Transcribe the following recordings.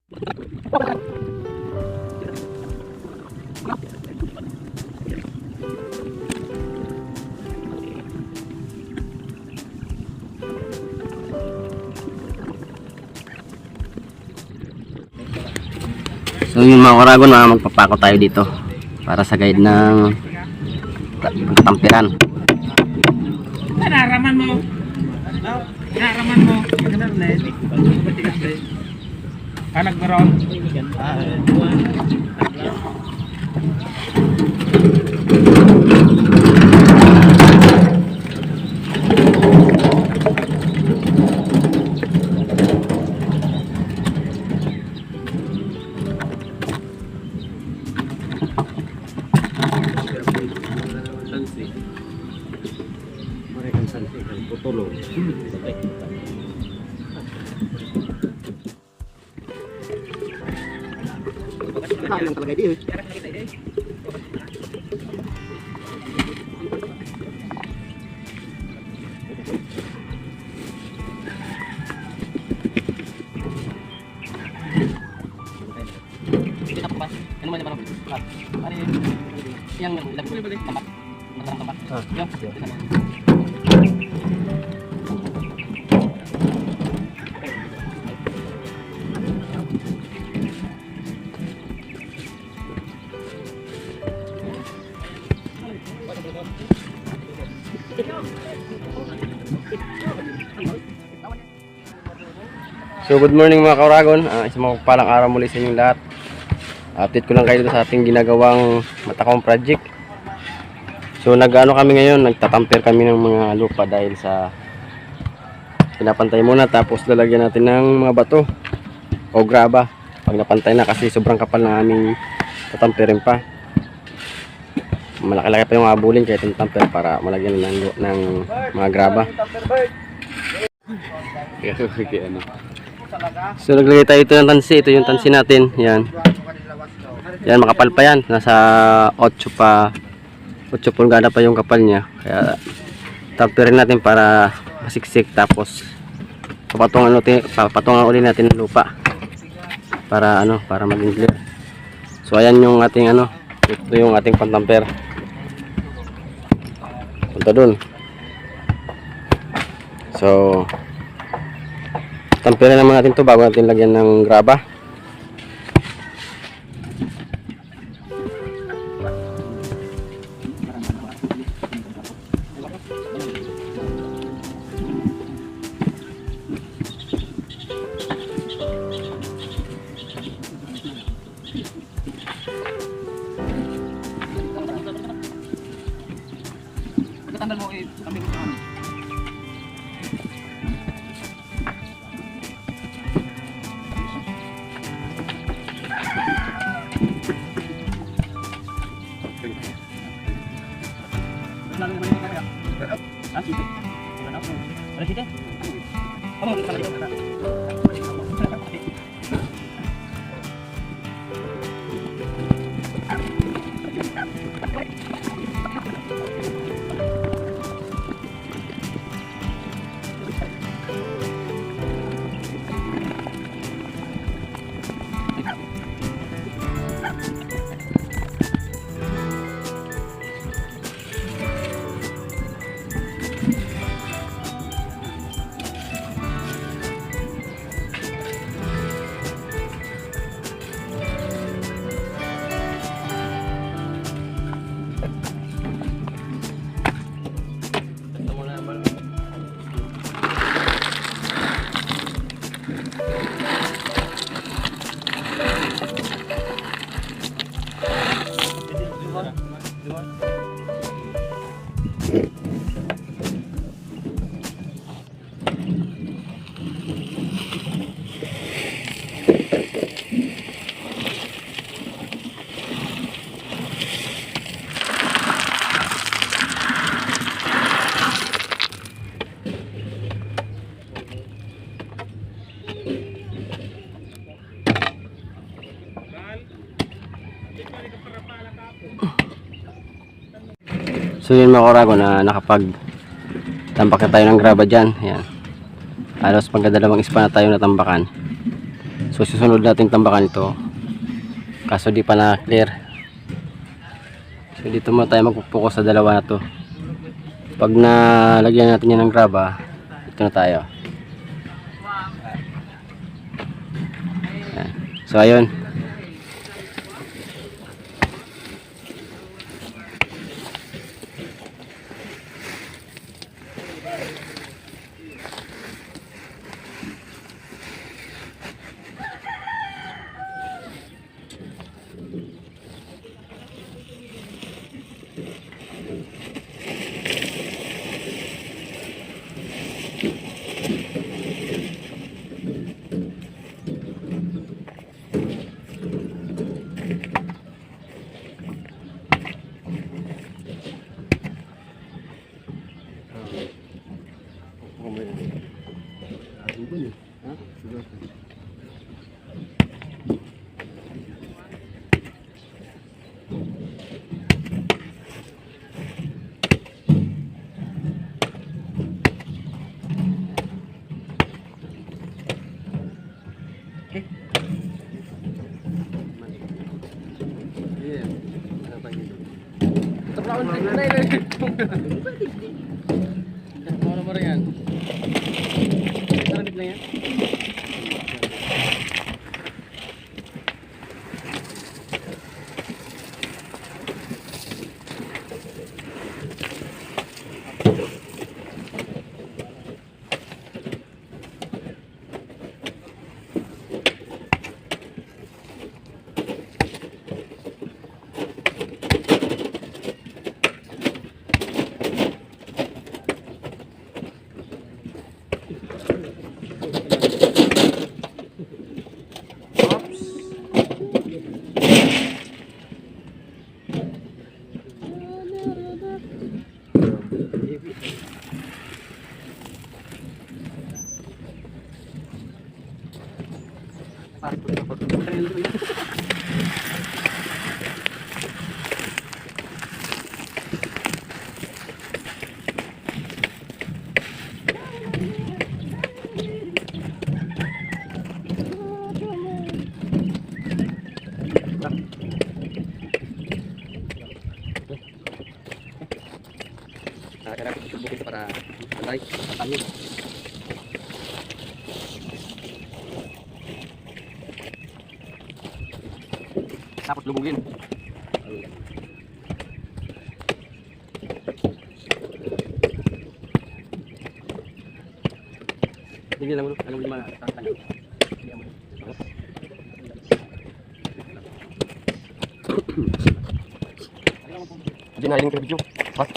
So yun mga karagon, magpapako tayo dito para sa guide ng tampiran. Naraman mo. Naraman mo. Anak meron. Lang talaga dito. So good morning mga kauragon, isang mapagpalang araw muli sa inyong lahat. Update ko lang kayo dito sa ating ginagawang matakong project. So nag-ano kami ngayon, nagtatamper kami ng mga lupa dahil sa pinapantay muna, tapos lalagyan natin ng mga bato o graba pag napantay na, kasi sobrang kapal na aming tatamperin pa. Malaki-laki pa yung abulin kaya tatamper para malagyan ng mga graba. So naglagay tayo ito ng tansi. Ito yung tansi natin. Yan. Yan, makapal pa yan. Nasa 8 pulgada pa yung kapal niya. Kaya tamperin natin para masiksik. Tapos papatungan ulit natin ng lupa para para maging clear. So ayan yung ating ito yung ating pantamper. Punta dun. So tamperin naman natin to bago natin lagyan ng graba. Tandal mo kami gusto kami. So yun mga karago, na nakapag tampak na tayo ng graba dyan. Ayan. Halos pagkadalawang ispa na tayo natambakan. So susunod natin tambakan ito. Kaso di pa na clear. So dito muna tayo magpupokus sa dalawa na to. Pag nalagyan natin yan ng graba, ito na tayo. Ayan. So ayun. Kailangan susubukin ito para matay. Matangin. Tapos lubugin. Hindi lang ulo. Alam mo lima. Hindi na rin yung video. What?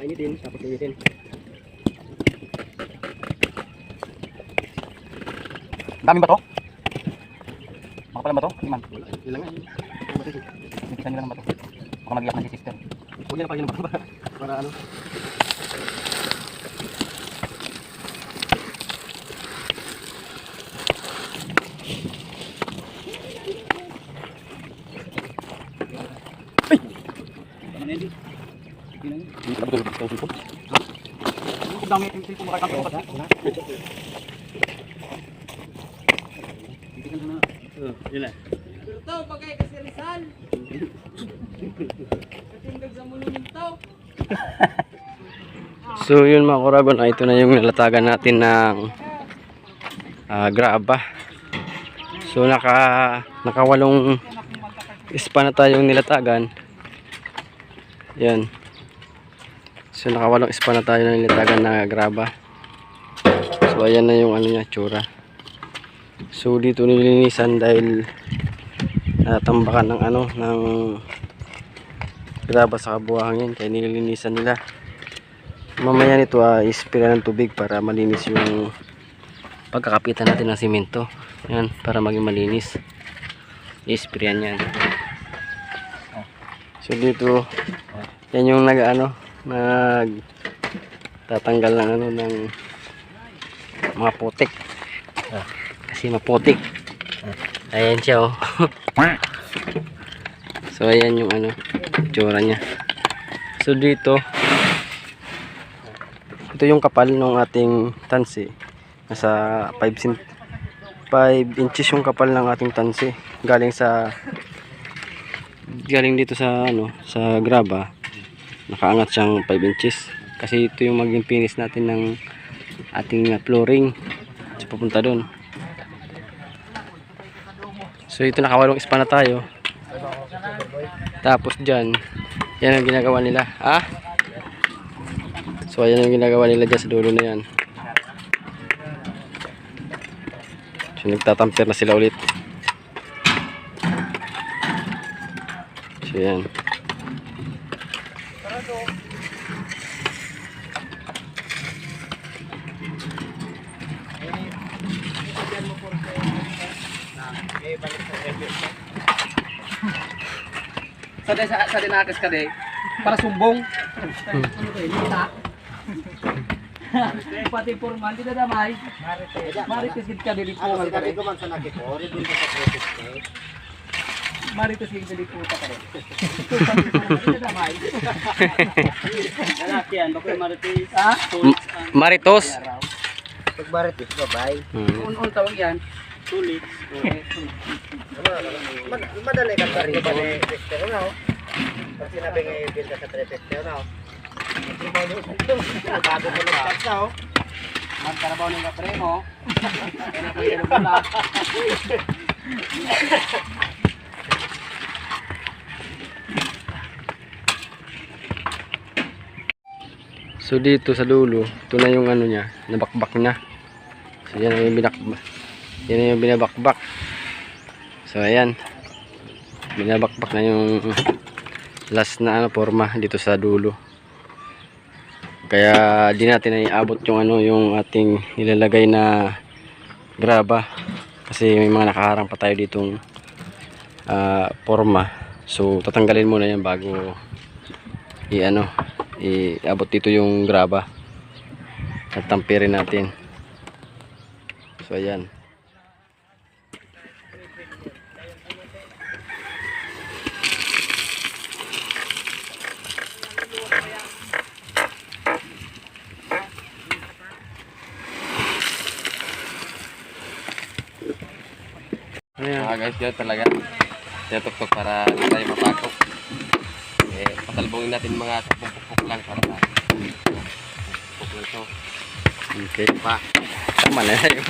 Mainitin, tapos initin. Dami ba to? Makapalan ba to? Iman? Ilan nga. Nagkisan nyo lang ba to? Baka mag-iyak na si sister. Huwag yan pa yun ba? Para ano? Dami yung tipo makakapit pa. Ilan? Ito, pagkaya kasi Rizal. Katingdag sa mulo nito. So yun mga kuragon, ito na yung nalatagan natin ng graba. So nakawalong ispa na tayong nilatagan. Yan. So nakawalong ispa na tayo na nilatagan na graba. So ayan na yung ano niya, tsura. So dito nilinisan dahil natambakan ng ano, ng graba sa kabuhangin, kaya nililinisan nila. Mamaya nito ispira ng tubig para malinis yung pagkakapitan natin ng simento. Yan, para maging malinis. Isprayan yan. So dito, yan yung nag tatanggal ng ng mga putik. Kasi maputik. Ayan siya oh. So ayan yung itsura niya. So dito, ito yung kapal ng ating tansi. Nasa 5 inches yung kapal ng ating tansi. Galing dito sa sa graba. Nakaangat siyang 5 inches. Kasi ito yung maging finish natin ng ating flooring. So papunta doon. So ito nakawalong span na tayo. Tapos dyan, yan ang ginagawa nila. So ayan ang ginagawa nila dyan sa dulo na yan. So nagtatamper na sila ulit. So yan. Sa dinakas ka de, para sumbong. Pati formal, di na damay. Marites gid ka dili po. Sabi ko man sa nakipore, dun sa protest eh. Marites gid dili po ta ka de. Di na damay. Lalaki yan, bakit marites? Maritos. Pag marites, babay. Un tawag yan. Tulit. Madali ka sa riba ni Victor na oh. Pag sinabi nga i-build ka sa 350 na oh. Bago mo nag-start na oh. Magkarabaw ng kapre mo. Kaya ko yung bala. So dito sa dulo, ito na yung niya, nabakbak na. So yan ang yung yan na yung binabakbak. So ayan. Binabakbak na yung last na forma dito sa dulo. Kaya di natin na iabot yung yung ating nilalagay na graba kasi may mga nakaharang pa tayo ditong forma. So tatanggalin muna yan bago iabot dito yung graba at tampirin natin. So ayan. Guys, yun talaga. Tinutok-tok para hindi tayo mapakok. Patalbongin natin mga 10 pukpuk lang para pukpuk lang ito. Okay pa. Tama na yun.